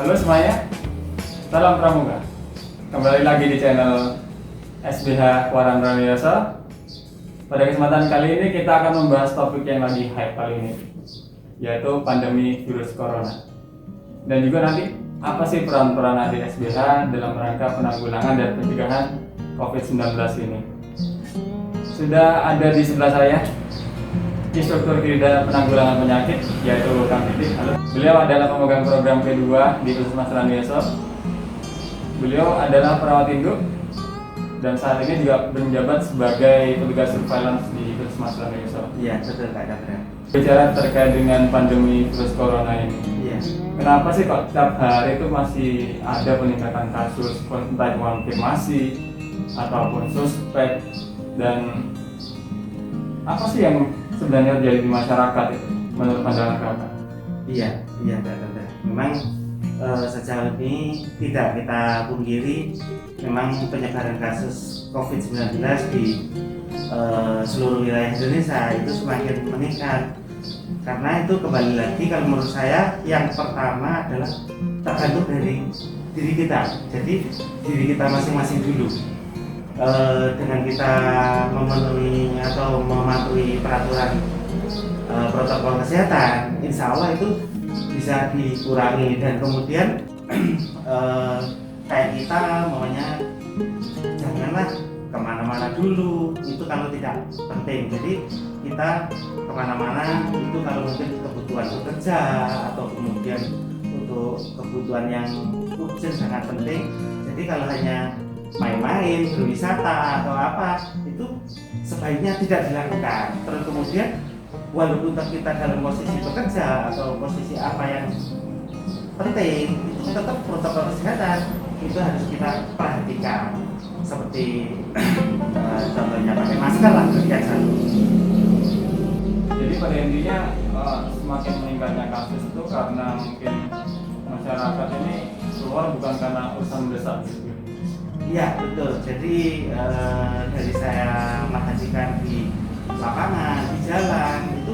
Halo semuanya, salam pramuka. Kembali lagi di channel SBH Waran Raniyoso. Pada kesempatan kali ini kita akan membahas topik yang lagi hype kali ini, yaitu pandemi virus corona. Dan juga nanti apa sih peran-peran adik SBH dalam rangka penanggulangan dan pencegahan COVID-19 ini. Sudah ada di sebelah saya Instruktur Krida Penanggulangan Penyakit, yaitu Kang Titik. Halo. Beliau adalah pemegang program P2 di Puskesmas Raniyoso. Beliau adalah perawat induk dan saat ini juga menjabat sebagai petugas surveillance di Puskesmas Raniyoso. Iya, betul Kak Dabra. Bicara terkait dengan pandemi virus corona ini. Iya. Kenapa sih kok tiap hari itu masih ada peningkatan kasus, entah itu konfirmasi ataupun suspek, dan apa sih yang sebenarnya terjadi di masyarakat itu menurut pandangan kakak? Iya Kak Dabra. Memang sejauh ini tidak kita pungkiri, memang penyebaran kasus COVID-19 di seluruh wilayah Indonesia itu semakin meningkat. Karena itu kembali lagi, kalau menurut saya yang pertama adalah tergantung dari diri kita. Jadi diri kita masing-masing dulu. Dengan kita memenuhi atau mematuhi peraturan protokol kesehatan, insya Allah itu bisa dikurangi. Dan kemudian kayak kita maunya janganlah kemana-mana dulu, itu kalau tidak penting. Jadi kita kemana-mana itu kalau mungkin kebutuhan bekerja atau kemudian untuk kebutuhan yang urgent sangat penting. Jadi kalau hanya main-main, berwisata atau apa, itu sebaiknya tidak dilakukan. Terus kemudian walaupun kita dalam posisi bekerja atau posisi apa yang penting, itu tetap protokol kesehatan itu harus kita perhatikan. Seperti contohnya pakai masker lah biasa. Jadi pada intinya semakin meningkatnya kasus itu karena mungkin masyarakat ini keluar bukan karena urusan mendesak gitu. Iya betul. Jadi dari saya perhatikan di lapangan, di jalan itu,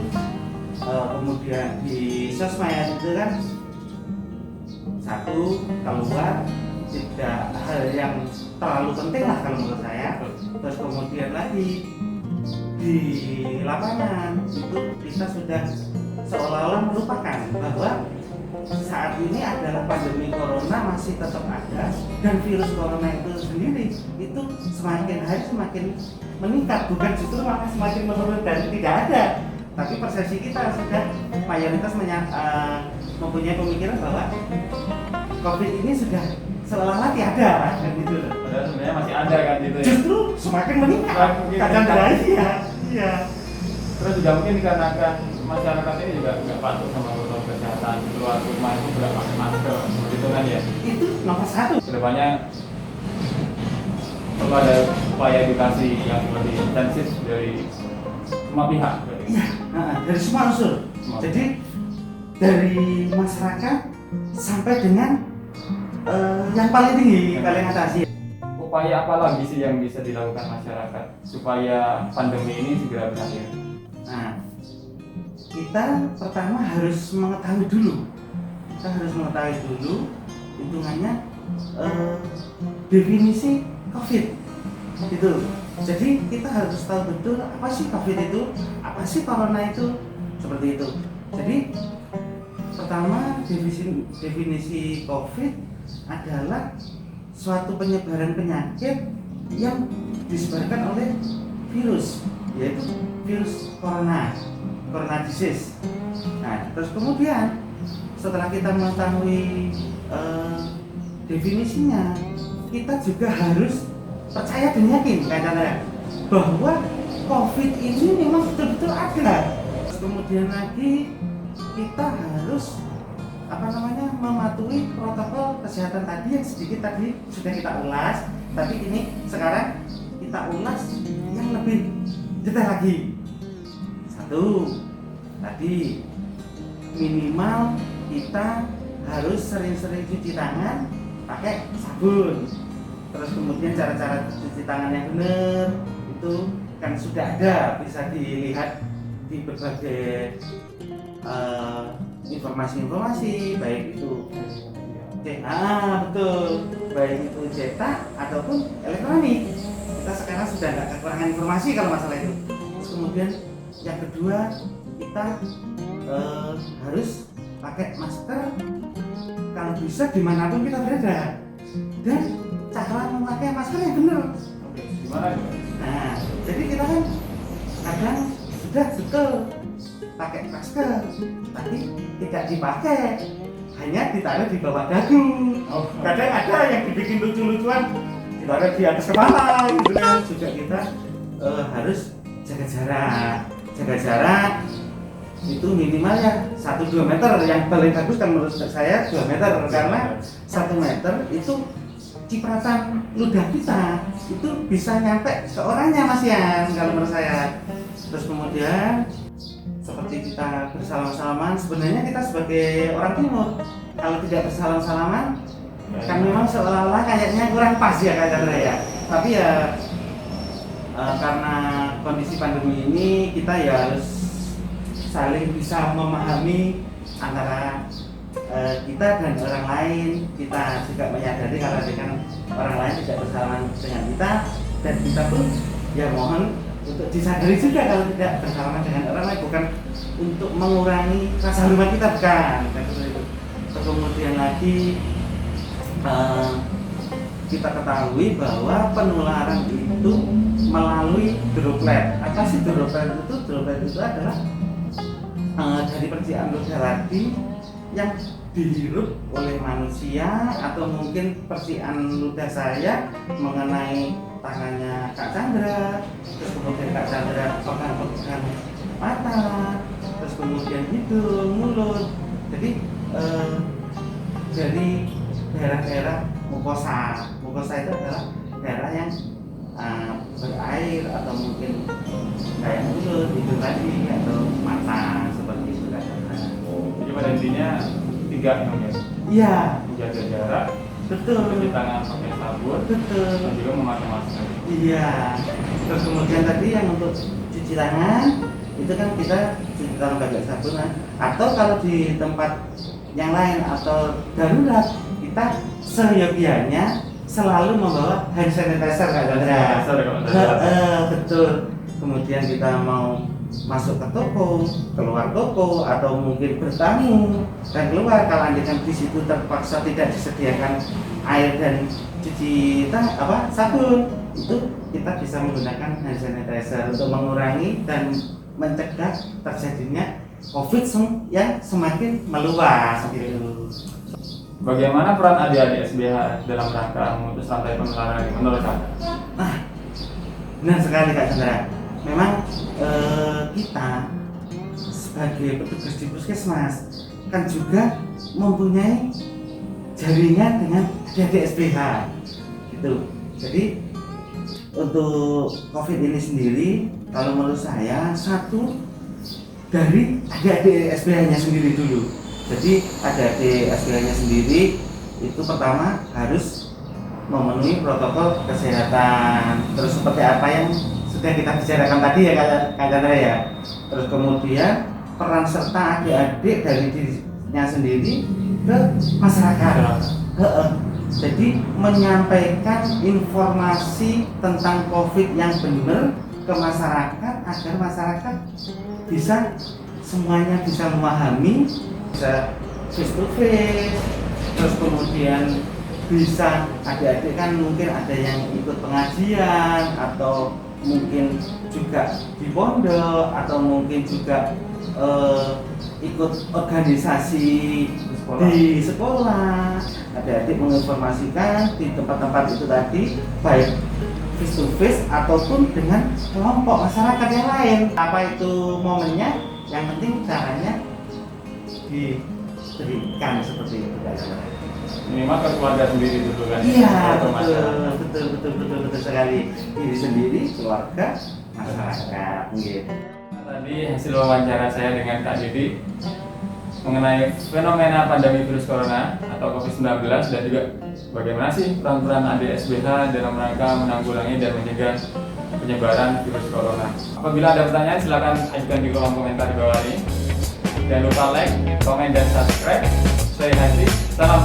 kemudian di sosmed itu kan, satu keluar tidak hal yang terlalu penting lah kalau menurut saya. Terus kemudian lagi di lapangan itu kita sudah seolah-olah melupakan bahwa saat ini adalah pandemi corona masih tetap ada, dan virus corona itu sendiri itu semakin hari semakin meningkat, bukan justru malah semakin menurun dan tidak ada. Tapi persepsi kita sudah mayoritas mempunyai pemikiran bahwa COVID ini sudah seolah-olah tiada, kan gitu loh. Padahal sebenarnya masih ada kan gitu ya. Justru semakin meningkat. Kadang-kadang iya. Terus juga mungkin dikarenakan masyarakat ini juga nggak patuh sama protokol kesehatan, keluar rumah itu nggak pakai masker, seperti itu kan ya. Itu nomor satu. Kedepannya perlu ada upaya edukasi yang lebih intensif dari semua pihak. Iya, dari semua unsur. Jadi dari masyarakat sampai dengan yang paling tinggi, paling atas. Upaya apa lagi sih yang bisa dilakukan masyarakat supaya pandemi ini segera berakhir? Nah, kita pertama harus mengetahui dulu. Kita harus mengetahui dulu hitungannya definisi COVID itu. Jadi kita harus tahu betul apa sih COVID itu, apa sih corona itu, seperti itu. Jadi pertama definisi COVID adalah suatu penyebaran penyakit yang disebarkan oleh virus, yaitu virus corona disease. Nah, terus kemudian setelah kita mengetahui definisinya, kita juga harus percaya dan yakin bahwa COVID ini memang betul-betul ada. Terus kemudian lagi kita harus mematuhi protokol kesehatan tadi yang sedikit tadi sudah kita ulas, tapi ini sekarang kita ulas yang lebih detail lagi. Satu, tadi minimal kita harus sering-sering cuci tangan pakai sabun. Terus kemudian cara-cara cuci tangan yang benar itu kan sudah ada, bisa dilihat di berbagai informasi-informasi, baik itu Betul, baik itu cetak ataupun elektronik. Kita sekarang sudah nggak kekurangan informasi kalau masalah itu. Terus kemudian yang kedua, kita harus pakai masker kalau bisa dimanapun kita berada, dan cara memakai masker yang benar. Oke, gimana itu? Nah, jadi kita kan kadang sudah betul pakai masker, tapi tidak dipakai, hanya ditaruh di bawah dagu. Kadang ada yang dibikin lucu-lucuan ditaruh di atas kepala, gitu kan. Juga kita harus jaga jarak itu minimal ya 1-2 meter. Yang paling bagus kan menurut saya 2 meter, karena 1 meter itu cipratan ludah kita itu bisa nyampe ke orangnya, Mas Yan, kalau menurut saya. Terus kemudian seperti kita bersalam-salaman, sebenarnya kita sebagai orang timur kalau tidak bersalam-salaman kan memang seolah-olah kayaknya kurang pas ya kayaknya ya. Tapi ya karena kondisi pandemi ini kita ya harus saling bisa memahami antara kita dan orang lain. Kita juga menyadari kalau dengan orang lain tidak bersalaman dengan kita, dan kita pun ya mohon untuk disadari juga kalau tidak bersalaman dengan orang lain, bukan untuk mengurangi rasa hormat kita, bukan. Terus kemudian lagi kita ketahui bahwa penularan itu melalui droplet. Apa sih droplet itu? Droplet itu adalah dari percikan udara yang dihirup oleh manusia, atau mungkin percikan ludah saya mengenai tangannya Kak Chandra, terus kemudian Kak Chandra pegang-pegang mata, terus kemudian hidung, mulut. Jadi dari daerah-daerah mukosa itu adalah daerah yang berair, atau mungkin kayak mulut, hidung tadi, atau mata, seperti itu Kak Chandra. Jadi pada intinya 3 ya? Iya, Menjaga jarak, betul. cuci tangan pakai sabun, Betul. dan juga memakai masker. Iya. Terus kemudian tadi yang untuk cuci tangan itu kan kita cuci tangan pakai sabun, atau kalau di tempat yang lain atau darurat kita seyogianya selalu membawa hand sanitizer Kak Chandra. Betul. Kemudian kita mau masuk ke toko, keluar toko, atau mungkin bertamu dan keluar, kalau andaikan di situ terpaksa tidak disediakan air dan cuci sabun, itu kita bisa menggunakan hand sanitizer untuk mengurangi dan mencegah terjadinya COVID yang semakin meluas gitu. Bagaimana peran adik-adik SBH dalam rangka memutus rantai penularan ini menurut Anda? Nah, benar sekali Kak Chandra. Memang kita sebagai petugas di puskesmas kan juga mempunyai jaringan dengan adik-adik SBH gitu. Jadi untuk COVID ini sendiri, kalau menurut saya satu dari adik-adik SBH-nya sendiri dulu. Jadi adik-adik SBH-nya sendiri itu pertama harus memenuhi protokol kesehatan. Terus seperti apa yang sudah kita bicarakan tadi ya Kak Chandra ya. Terus kemudian peran serta adik-adik dari dirinya sendiri ke masyarakat. Jadi menyampaikan informasi tentang COVID yang benar ke masyarakat, agar masyarakat bisa semuanya bisa memahami, bisa face to face. Terus kemudian bisa adik-adik kan mungkin ada yang ikut pengajian, atau mungkin juga di pondok, atau mungkin juga ikut organisasi di sekolah. Adik-adik menginformasikan di tempat-tempat itu tadi, baik face to face ataupun dengan kelompok masyarakat yang lain. Apa itu momennya, yang penting caranya diberikan seperti itu. Minimal ke keluarga sendiri dulu kan? Iya, betul sekali. Diri sendiri, keluarga, masyarakat gitu. Tadi hasil wawancara saya dengan Kak Didi mengenai fenomena pandemi virus corona atau COVID-19, dan juga bagaimana sih peran-peran adik SBH dalam rangka menanggulangi dan mencegah penyebaran virus corona. Apabila ada pertanyaan, silakan ajukan di kolom komentar di bawah ini. Jangan lupa like, komen, dan subscribe. Saya Hadi, salam